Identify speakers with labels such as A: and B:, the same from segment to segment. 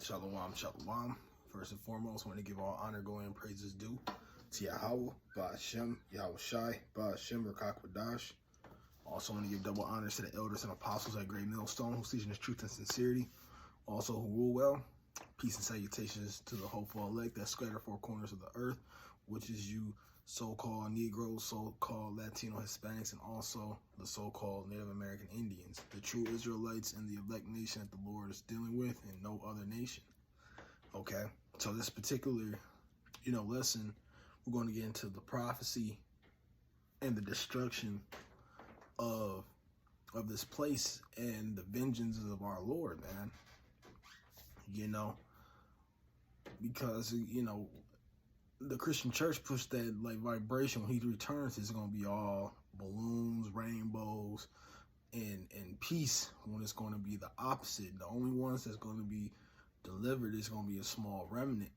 A: Shalom, shalom. First and foremost, I want to give all honor, glory, and praises due to Yahweh, Ba'ashem, Yahweh Shai, Ba'ashem, Rakakwadash. Also want to give double honors to the elders and apostles at Great Millstone who teach the truth and sincerity. Also who rule well. Peace and salutations to the hopeful elect that scatter four corners of the earth, which is you so-called Negroes, so-called Latino Hispanics, and also the so-called Native American Indians, the true Israelites and the elect nation that the Lord is dealing with, and no other nation. Okay, so this particular, lesson, we're going to get into the prophecy and the destruction of this place and the vengeance of our Lord, man. Because the Christian church pushed that like vibration. When he returns, it's gonna be all balloons, rainbows, and peace. When it's going to be the opposite. The only ones that's going to be delivered is going to be a small remnant,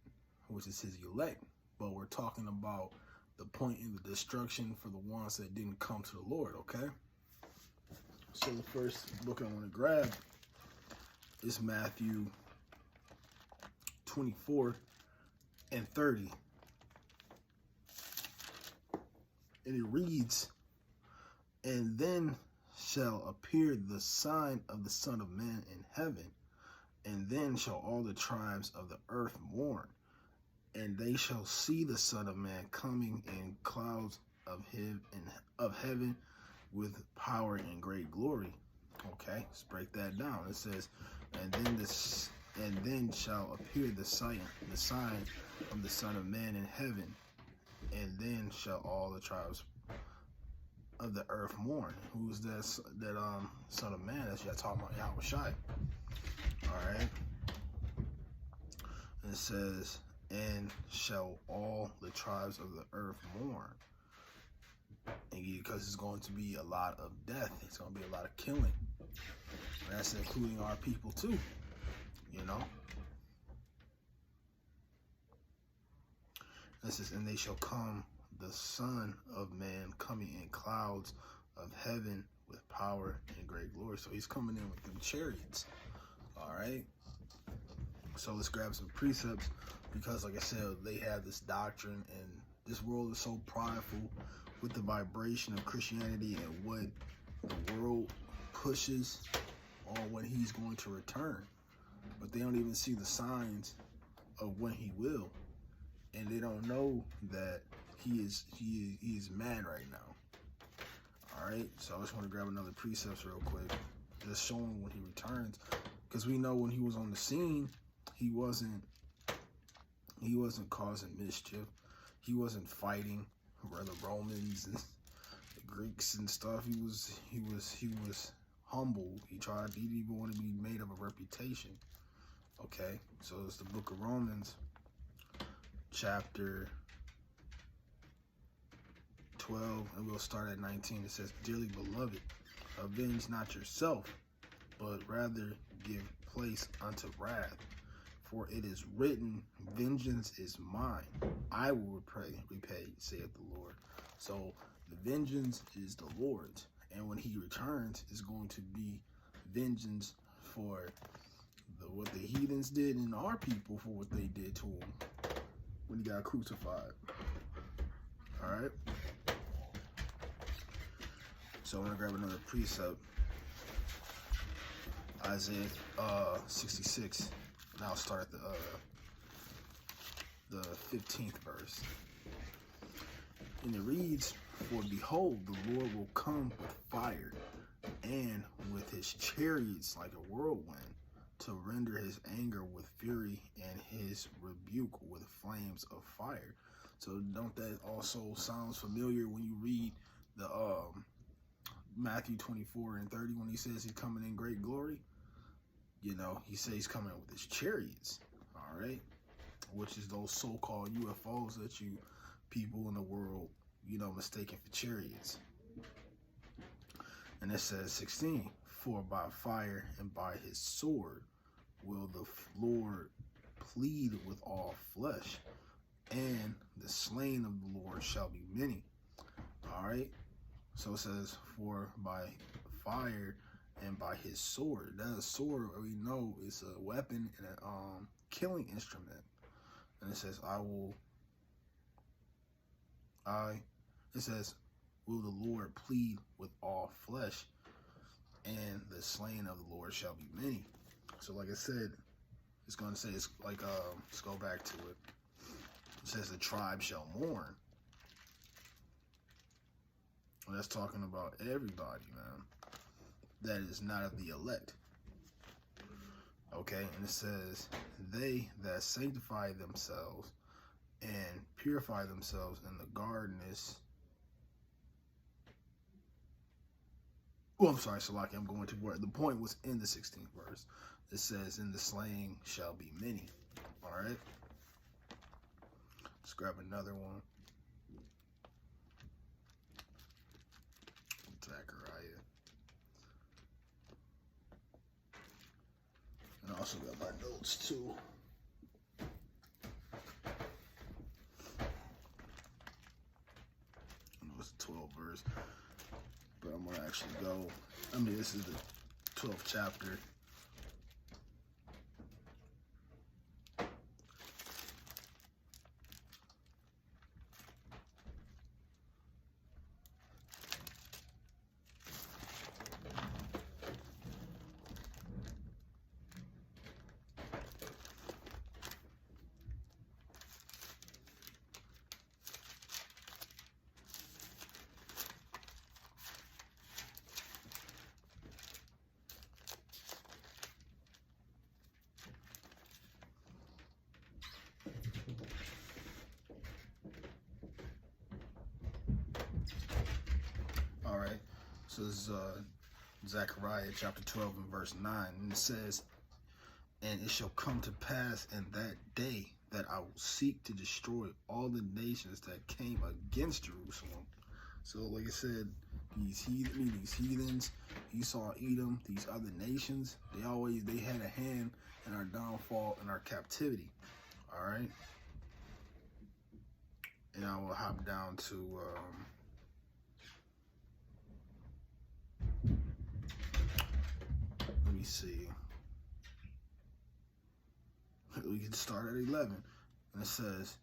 A: which is his elect. But we're talking about the point in the destruction for the ones that didn't come to the Lord. Okay. So the first book I want to grab is Matthew 24 and 30. And it reads, "And then shall appear the sign of the Son of Man in heaven, and then shall all the tribes of the earth mourn, and they shall see the Son of Man coming in clouds of heaven with power and great glory." Okay, let's break that down. It says, and then shall appear the sign of the Son of Man in heaven, and then shall all the tribes of the earth mourn. Who's that Son of Man? That's y'all talking about Yahweh Shai. All right. And it says, and shall all the tribes of the earth mourn. And because it's going to be a lot of death. It's going to be a lot of killing. And that's including our people too. It says, and they shall come, the Son of Man coming in clouds of heaven with power and great glory. So he's coming in with them chariots. All right. So let's grab some precepts, because like I said, they have this doctrine, and this world is so prideful with the vibration of Christianity and what the world pushes on when he's going to return. But they don't even see the signs of when he will. And they don't know that he is mad right now. All right, so I just want to grab another precepts real quick, just showing when he returns, because we know when he was on the scene, he wasn't causing mischief. He wasn't fighting the Romans and the Greeks and stuff. He was humble. He didn't even want to be made of a reputation. Okay, so it's the book of Romans, chapter 12, and we'll start at 19. It says, "Dearly beloved, avenge not yourself, but rather give place unto wrath. For it is written, vengeance is mine. I will repay, saith the Lord." So the vengeance is the Lord's. And when he returns, it's going to be vengeance for what the heathens did, and our people for what they did to him when he got crucified. All right. So I'm going to grab another precept. Isaiah 66. And I'll start at the 15th verse. And it reads, "For behold, the Lord will come with fire, and with his chariots like a whirlwind, to render his anger with fury and his rebuke with flames of fire." So don't that also sounds familiar when you read the Matthew 24 and 30, when he says he's coming in great glory? He says he's coming with his chariots. All right, which is those so-called UFOs that you people in the world, mistaken for chariots. And it says 16, "For by fire and by his sword will the Lord plead with all flesh, and the slain of the Lord shall be many." All right. So it says, "For by fire and by his sword. That sword, we know, is a weapon and a killing instrument. And it says, it says, will the Lord plead with all flesh, and the slain of the Lord shall be many. So like I said, it's going to say, it's like, let's go back to it. It says the tribe shall mourn. Well, that's talking about everybody, man, that is not of the elect. Okay, and it says, they that sanctify themselves and purify themselves in the gardeners. Oh, I'm sorry, Salaki, I'm going to where the point was in the 16th verse. It says, in the slaying shall be many. All right, let's grab another one. Zechariah. And I also got my notes too. I know it's the 12th verse, but I'm gonna actually go. I mean, this is the 12th chapter. All right, so this is Zechariah chapter 12 and verse 9, and it says, and it shall come to pass in that day that I will seek to destroy all the nations that came against Jerusalem. So like I said, these heathens, Esau, Edom, these other nations, they had a hand in our downfall and our captivity. All right, and I will hop down to let me see. We can start at 11, and it says,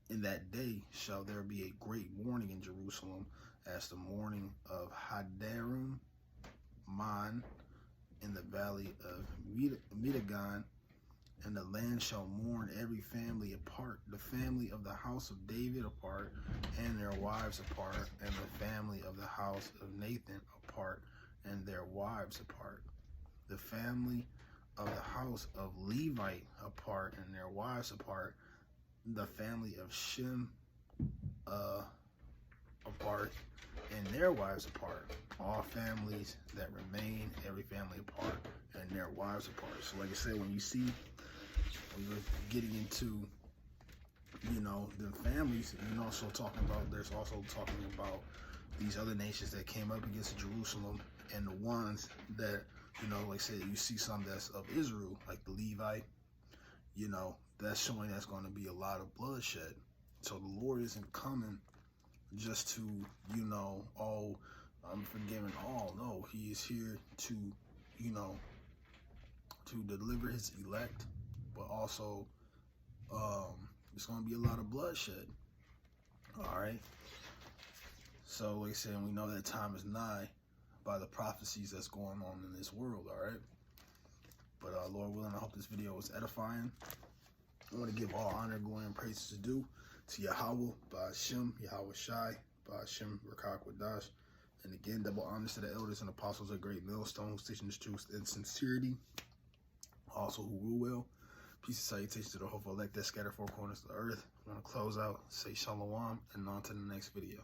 A: in that day shall there be a great mourning in Jerusalem, as the mourning of Hadarim Man in the valley of Medagon, and the land shall mourn every family apart, the family of the house of David apart, and their wives apart, and the family of the house of Nathan apart, and their wives apart, the family of the house of Levite apart, and their wives apart, the family of Shem apart, and their wives apart, all families that remain, every family apart, and their wives apart. So like I said, when we're getting into, you know, the families, and also there's also talking about these other nations that came up against Jerusalem, and the ones that, you know, like I said, you see some that's of Israel, like the Levite, you know, that's showing that's going to be a lot of bloodshed. So the Lord isn't coming just to, you know, oh, I'm forgiving all. No, he is here to, you know, to deliver his elect, but also there's going to be a lot of bloodshed. All right. So like I said, we know that time is nigh by the prophecies that's going on in this world. All right. But Lord willing, I hope this video was edifying. I want to give all honor, glory, and praises due to Yahweh, Ba'ashem, Yahweh Shai, Ba'ashem, Rakak Wadash. And again, double honors to the elders and apostles of Great Millstone, teaching the truth in sincerity. Also who rule well. Peace and salutations to the hopeful elect that scatter four corners of the earth. I'm going to close out, say shalom, and on to the next video.